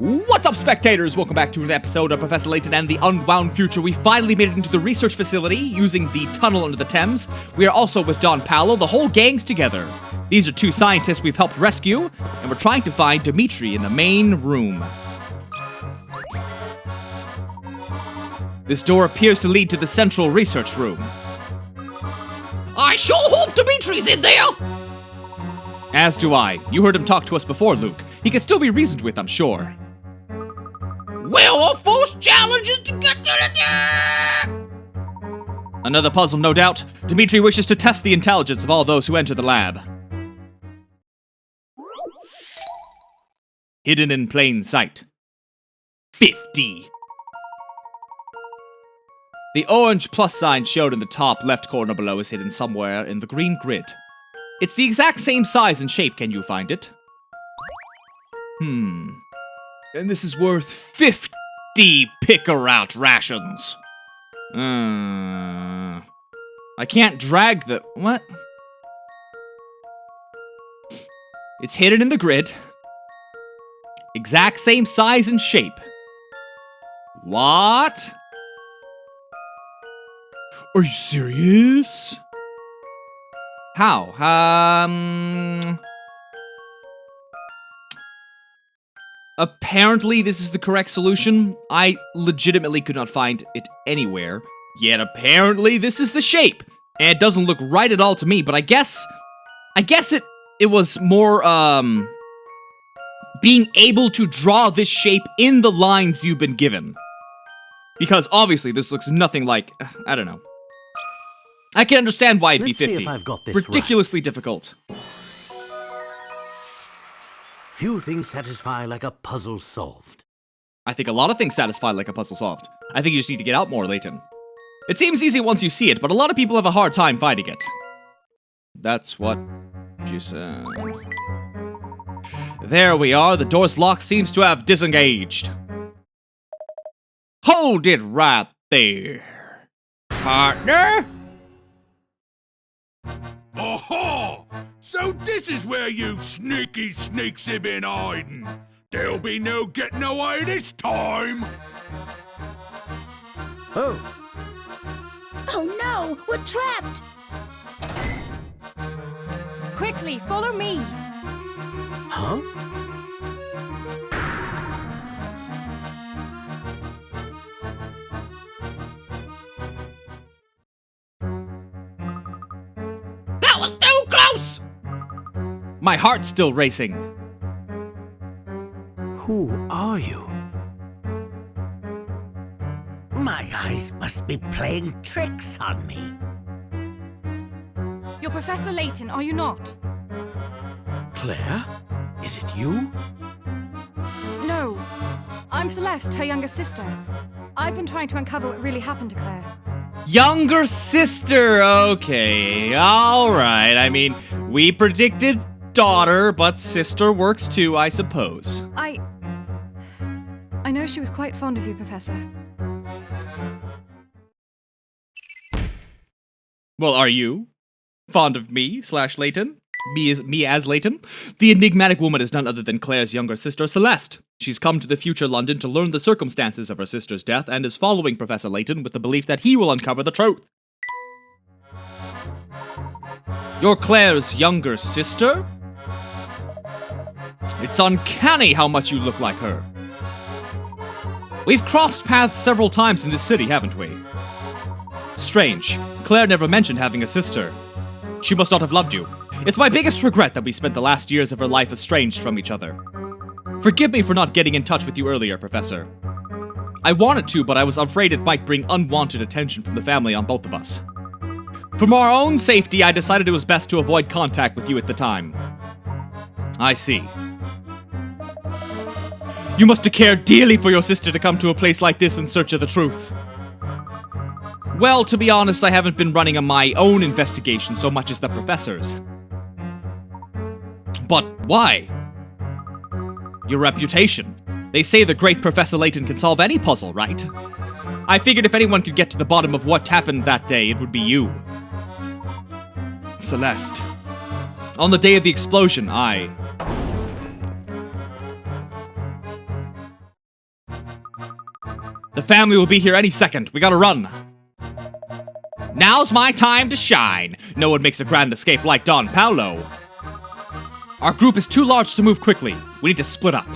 What's up, spectators? Welcome back to another episode of Professor Layton and the Unwound Future. We finally made it into the research facility using the tunnel under the Thames. We are also with Don Paolo. The whole gang's together. These are two scientists we've helped rescue, and we're trying to find Dimitri in the main room. This door appears to lead to the central research room. I sure hope Dimitri's in there! As do I. You heard him talk to us before, Luke. He can still be reasoned with, I'm sure. Well, our first challenge is to get to the top! Another puzzle, no doubt. Dimitri wishes to test the intelligence of all those who enter the lab. Hidden in plain sight. 50. The orange plus sign shown in the top left corner below is hidden somewhere in the green grid. It's the exact same size and shape. Can you find it? And this is worth 50 pick-a-route rations. I can't drag the... What? It's hidden in the grid. Exact same size and shape. What? Are you serious? How? Apparently this is the correct solution. I legitimately could not find it anywhere. Yet apparently this is the shape. And it doesn't look right at all to me, but I guess it was more, being able to draw this shape in the lines you've been given. Because obviously this looks nothing like, I don't know. I can understand why it'd be 50. See if I've got this ridiculously difficult. Few things satisfy like a puzzle solved. I think a lot of things satisfy like a puzzle solved. I think you just need to get out more, Layton. It seems easy once you see it, but a lot of people have a hard time finding it. That's what you said. There we are. The door's lock seems to have disengaged. Hold it right there, partner. Aha! So this is where you sneaky sneaks have been hiding. There'll be no getting away this time. Oh, Oh no, we're trapped! Quickly, follow me. huh? That was too close! My heart's still racing. Who are you? My eyes must be playing tricks on me. You're Professor Layton, are you not? Claire? Is it you? No. I'm Celeste, her younger sister. I've been trying to uncover what really happened to Claire. Younger sister, okay, alright. I mean, we predicted daughter, but sister works too, I suppose. I know she was quite fond of you, Professor. Well, are you fond of me / Layton? Me as Layton? The enigmatic woman is none other than Claire's younger sister, Celeste. She's come to the future London to learn the circumstances of her sister's death and is following Professor Layton with the belief that he will uncover the truth. You're Claire's younger sister? It's uncanny how much you look like her. We've crossed paths several times in this city, haven't we? Strange. Claire never mentioned having a sister. She must not have loved you. It's my biggest regret that we spent the last years of her life estranged from each other. Forgive me for not getting in touch with you earlier, Professor. I wanted to, but I was afraid it might bring unwanted attention from the family on both of us. For our own safety, I decided it was best to avoid contact with you at the time. I see. You must have cared dearly for your sister to come to a place like this in search of the truth. Well, to be honest, I haven't been running my own investigation so much as the professor's. But why? Your reputation. They say the great Professor Layton can solve any puzzle, right? I figured if anyone could get to the bottom of what happened that day, it would be you. Celeste. On the day of the explosion, The family will be here any second. We gotta run. Now's my time to shine. No one makes a grand escape like Don Paolo. Our group is too large to move quickly. We need to split up.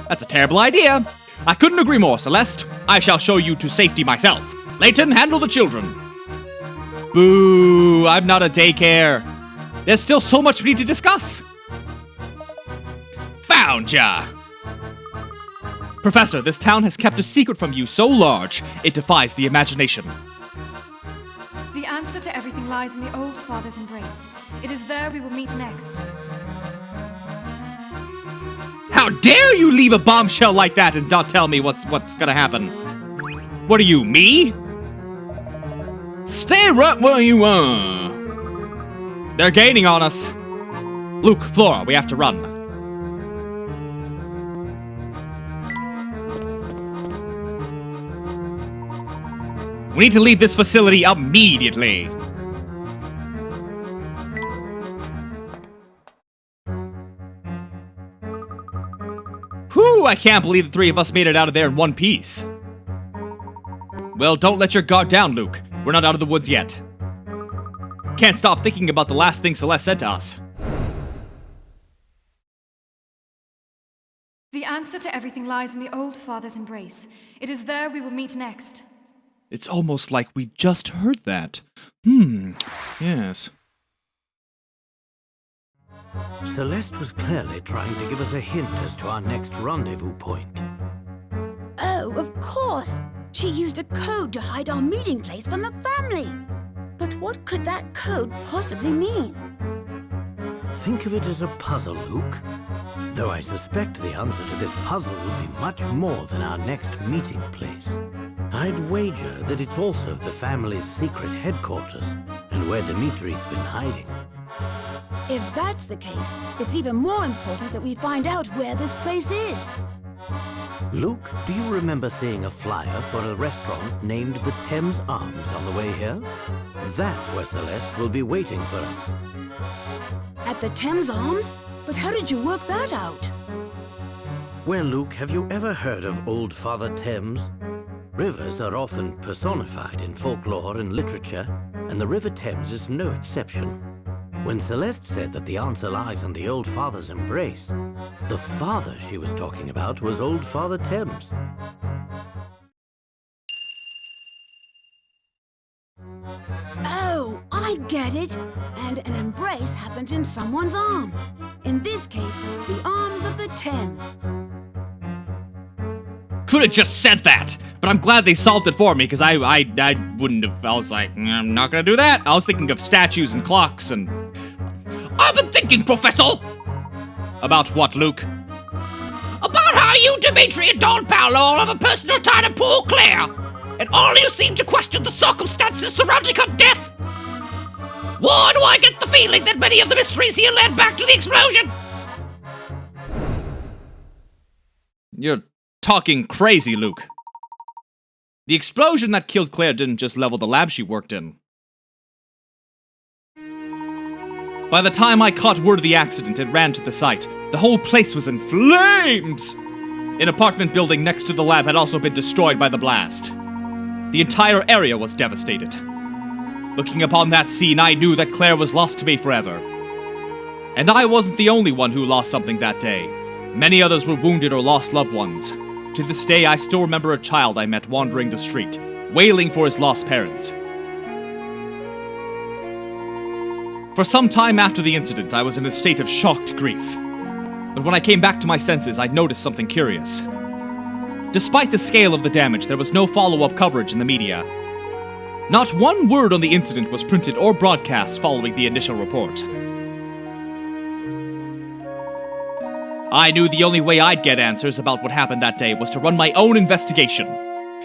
That's a terrible idea. I couldn't agree more, Celeste. I shall show you to safety myself. Layton, handle the children. Boo, I'm not a daycare. There's still so much we need to discuss. Found ya! Professor, this town has kept a secret from you so large, it defies the imagination. The answer to everything lies in the old father's embrace. It is there we will meet next. How dare you leave a bombshell like that and not tell me what's gonna happen? What are you, me? Stay right where you are. They're gaining on us. Luke, Flora, we have to run. We need to leave this facility immediately. Whew, I can't believe the three of us made it out of there in one piece. Well, don't let your guard down, Luke. We're not out of the woods yet. Can't stop thinking about the last thing Celeste said to us. The answer to everything lies in the old father's embrace. It is there we will meet next. It's almost like we just heard that. Yes. Celeste was clearly trying to give us a hint as to our next rendezvous point. Oh, of course. She used a code to hide our meeting place from the family. But what could that code possibly mean? Think of it as a puzzle, Luke. Though I suspect the answer to this puzzle will be much more than our next meeting place. I'd wager that it's also the family's secret headquarters, and where Dimitri's been hiding. If that's the case, it's even more important that we find out where this place is. Luke, do you remember seeing a flyer for a restaurant named the Thames Arms on the way here? That's where Celeste will be waiting for us. At the Thames Arms? But how did you work that out? Well, Luke, have you ever heard of Old Father Thames? Rivers are often personified in folklore and literature, and the River Thames is no exception. When Celeste said that the answer lies in the Old Father's embrace, the father she was talking about was Old Father Thames. Oh, I get it. And an embrace happens in someone's arms. In this case, the arms of the Thames. Could have just said that, but I'm glad they solved it for me, because I wouldn't have. I was like, I'm not gonna do that. I was thinking of statues and clocks and... I've been thinking, Professor! About what, Luke? About how you, Dimitri, and Don Paolo all have a personal tie to poor Claire, and all you seem to question the circumstances surrounding her death. Why do I get the feeling that many of the mysteries here led back to the explosion? You're talking crazy, Luke. The explosion that killed Claire didn't just level the lab she worked in. By the time I caught word of the accident and ran to the site, the whole place was in flames! An apartment building next to the lab had also been destroyed by the blast. The entire area was devastated. Looking upon that scene, I knew that Claire was lost to me forever. And I wasn't the only one who lost something that day. Many others were wounded or lost loved ones. To this day, I still remember a child I met wandering the street, wailing for his lost parents. For some time after the incident, I was in a state of shocked grief. But when I came back to my senses, I noticed something curious. Despite the scale of the damage, there was no follow-up coverage in the media. Not one word on the incident was printed or broadcast following the initial report. I knew the only way I'd get answers about what happened that day was to run my own investigation.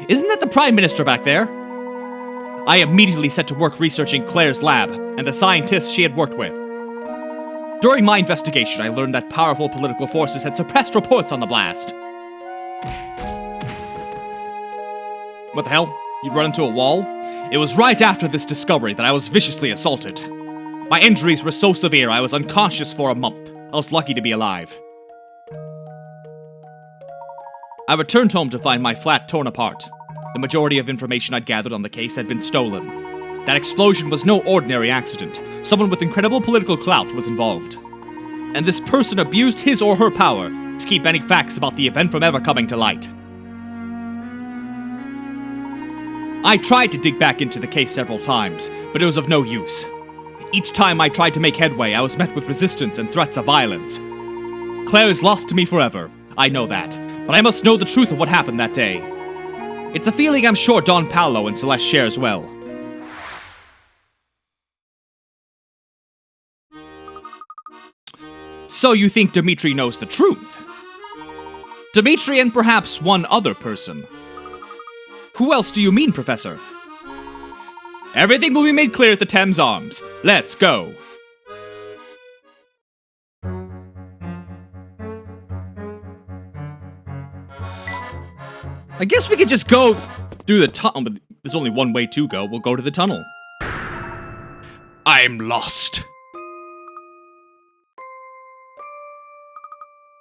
Isn't that the Prime Minister back there? I immediately set to work researching Claire's lab and the scientists she had worked with. During my investigation, I learned that powerful political forces had suppressed reports on the blast. What the hell? You run into a wall? It was right after this discovery that I was viciously assaulted. My injuries were so severe I was unconscious for a month. I was lucky to be alive. I returned home to find my flat torn apart. The majority of information I'd gathered on the case had been stolen. That explosion was no ordinary accident. Someone with incredible political clout was involved. And this person abused his or her power to keep any facts about the event from ever coming to light. I tried to dig back into the case several times, but it was of no use. Each time I tried to make headway, I was met with resistance and threats of violence. Claire is lost to me forever. I know that. But I must know the truth of what happened that day. It's a feeling I'm sure Don Paolo and Celeste share as well. So you think Dimitri knows the truth? Dimitri and perhaps one other person. Who else do you mean, Professor? Everything will be made clear at the Thames Arms. Let's go. I guess we could just go through the tunnel, but there's only one way to go. We'll go to the tunnel. I'm lost.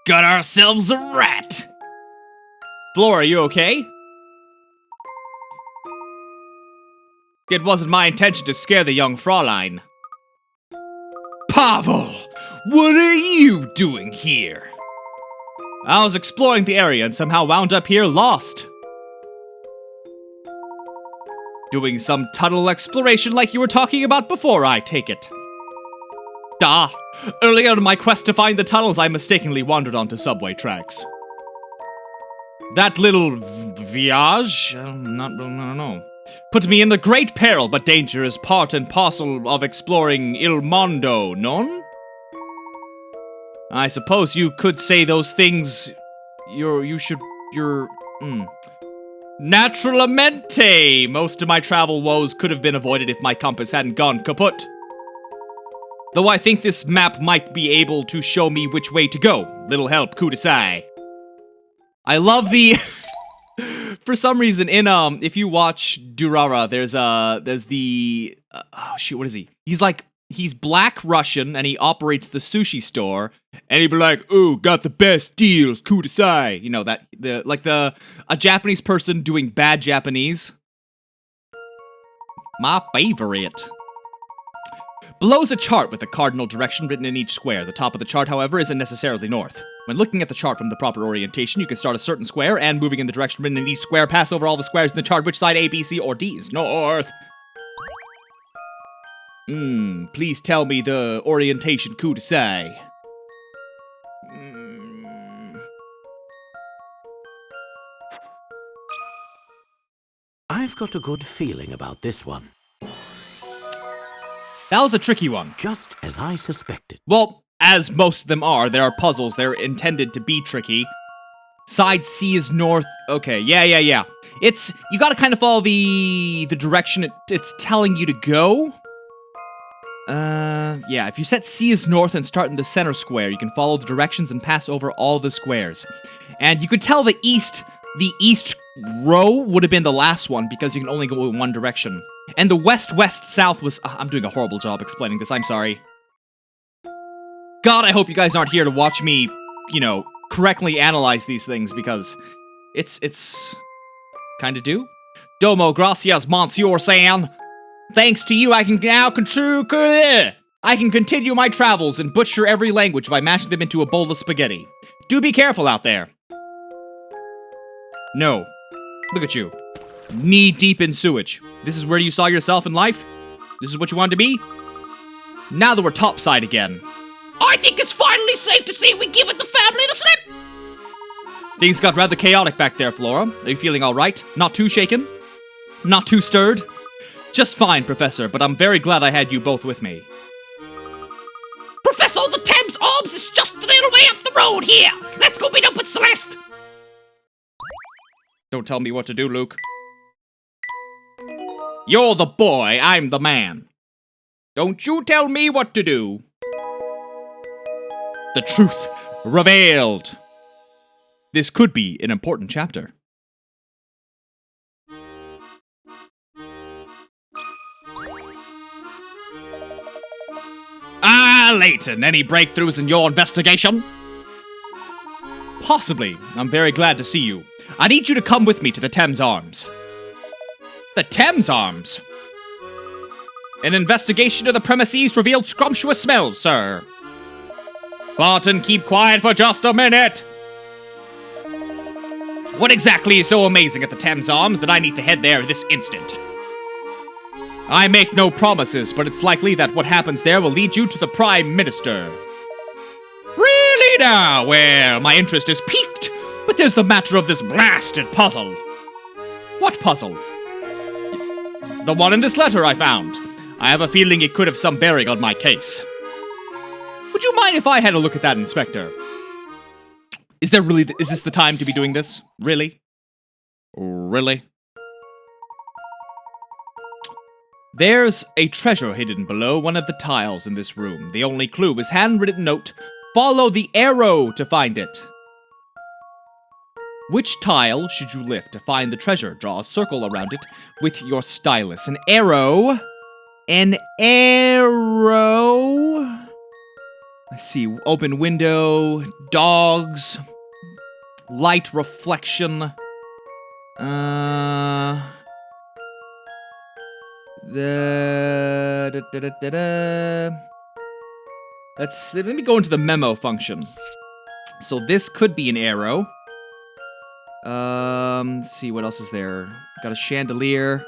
Got ourselves a rat. Flora, are you okay? It wasn't my intention to scare the young Fraulein. Pavel, what are you doing here? I was exploring the area and somehow wound up here lost. Doing some tunnel exploration like you were talking about before, I take it. Earlier in my quest to find the tunnels, I mistakenly wandered onto subway tracks. That little voyage, I don't know, put me in the great peril, but danger is part and parcel of exploring Il Mondo, non? I suppose you could say those things. Naturalmente! Most of my travel woes could have been avoided if my compass hadn't gone kaput. Though I think this map might be able to show me which way to go. Little help, kudasai. I love the... For some reason, if you watch Durara, there's the... oh, shoot, what is he? He's black Russian, and he operates the sushi store, and he'd be like, "Ooh, got the best deals, kudasai." You know, a Japanese person doing bad Japanese. My favorite. Below is a chart with a cardinal direction written in each square. The top of the chart, however, isn't necessarily north. When looking at the chart from the proper orientation, you can start a certain square, and moving in the direction written in each square, pass over all the squares in the chart, which side A, B, C, or D is north. Please tell me the orientation kudasai. I've got a good feeling about this one. That was a tricky one. Just as I suspected. Well, as most of them are, there are puzzles. They're intended to be tricky. Side C is north. Okay, yeah. You gotta kind of follow the direction it's telling you to go. Yeah, if you set C as north and start in the center square, you can follow the directions and pass over all the squares. And you could tell the east row would have been the last one because you can only go in one direction. And the west-west-south was... I'm doing a horrible job explaining this, I'm sorry. God, I hope you guys aren't here to watch me, correctly analyze these things because it's kind of do. Domo gracias, Monsieur San. Thanks to you, I can now continue my travels and butcher every language by mashing them into a bowl of spaghetti. Do be careful out there. No. Look at you. Knee-deep in sewage. This is where you saw yourself in life? This is what you wanted to be? Now that we're topside again. I think it's finally safe to say we give it the family the slip! Things got rather chaotic back there, Flora. Are you feeling alright? Not too shaken? Not too stirred? Just fine, Professor, but I'm very glad I had you both with me. Professor, the Thames Arms is just a little way up the road here! Let's go meet up with Celeste! Don't tell me what to do, Luke. You're the boy, I'm the man. Don't you tell me what to do. The truth revealed. This could be an important chapter. Layton, any breakthroughs in your investigation? Possibly. I'm very glad to see you. I need you to come with me to the Thames Arms. The Thames Arms? An investigation of the premises revealed scrumptious smells, sir. Barton, keep quiet for just a minute. What exactly is so amazing at the Thames Arms that I need to head there this instant? I make no promises, but it's likely that what happens there will lead you to the Prime Minister. Really now? Well, my interest is piqued, but there's the matter of this blasted puzzle. What puzzle? The one in this letter I found. I have a feeling it could have some bearing on my case. Would you mind if I had a look at that, Inspector? Is this the time to be doing this? Really? Really? There's a treasure hidden below one of the tiles in this room. The only clue is handwritten note. Follow the arrow to find it. Which tile should you lift to find the treasure? Draw a circle around it with your stylus. An arrow. An arrow. I see. Open window. Dogs. Light reflection. Let me go into the memo function. So this could be an arrow. Let's see, what else is there? Got a chandelier.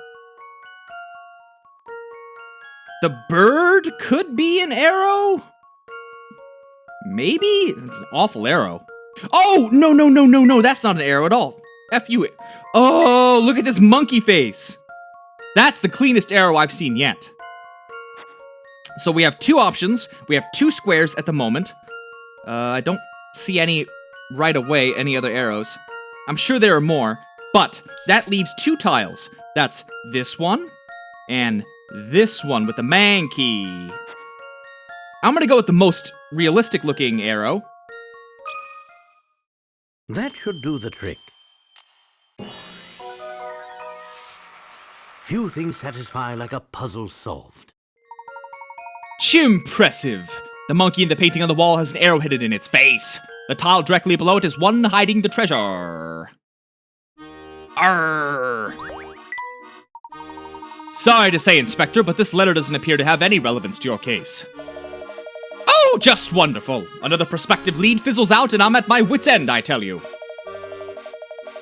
The bird could be an arrow? Maybe? It's an awful arrow. Oh, no, that's not an arrow at all. F you. Oh, look at this monkey face. That's the cleanest arrow I've seen yet. So we have two options. We have two squares at the moment. I don't see any right away, any other arrows. I'm sure there are more, but that leaves two tiles. That's this one and this one with the man key. I'm gonna go with the most realistic looking arrow. That should do the trick. Few things satisfy like a puzzle solved. Chimpressive! The monkey in the painting on the wall has an arrow hidden in its face. The tile directly below it is one hiding the treasure. Arr! Sorry to say, Inspector, but this letter doesn't appear to have any relevance to your case. Oh, just wonderful! Another prospective lead fizzles out and I'm at my wit's end, I tell you.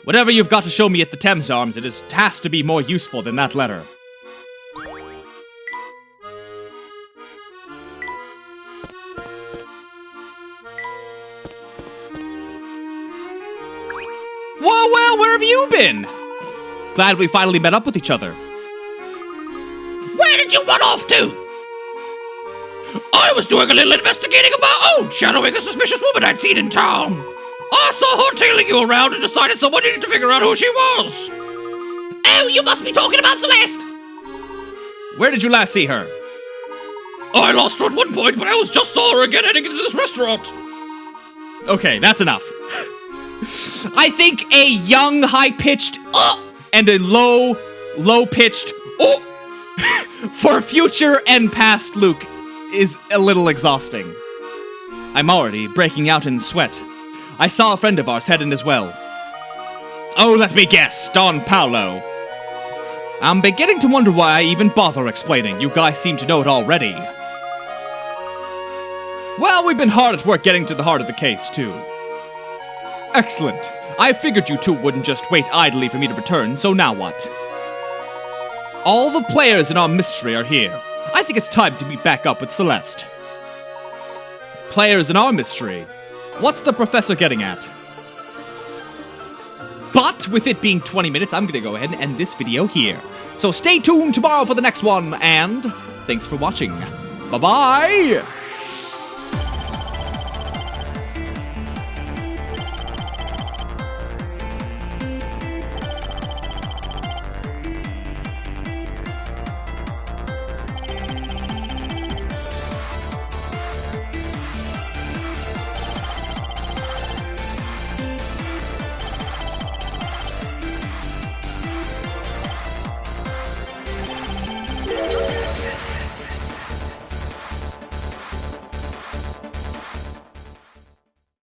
Whatever you've got to show me at the Thames Arms, it has to be more useful than that letter. Well, where have you been? Glad we finally met up with each other. Where did you run off to? I was doing a little investigating of my own, shadowing a suspicious woman I'd seen in town. I saw her tailing you around and decided someone needed to figure out who she was. Oh, you must be talking about Celeste. Where did you last see her? I lost her at one point, but I just saw her again heading into this restaurant. Okay, that's enough. I think a young, high-pitched and a low-pitched for future and past Luke is a little exhausting. I'm already breaking out in sweat. I saw a friend of ours head in as well. Oh, let me guess, Don Paolo. I'm beginning to wonder why I even bother explaining. You guys seem to know it already. Well, we've been hard at work getting to the heart of the case, too. Excellent. I figured you two wouldn't just wait idly for me to return, so now what? All the players in our mystery are here. I think it's time to meet back up with Celeste. Players in our mystery? What's the professor getting at? But with it being 20 minutes, I'm gonna go ahead and end this video here. So stay tuned tomorrow for the next one, and thanks for watching. Bye-bye!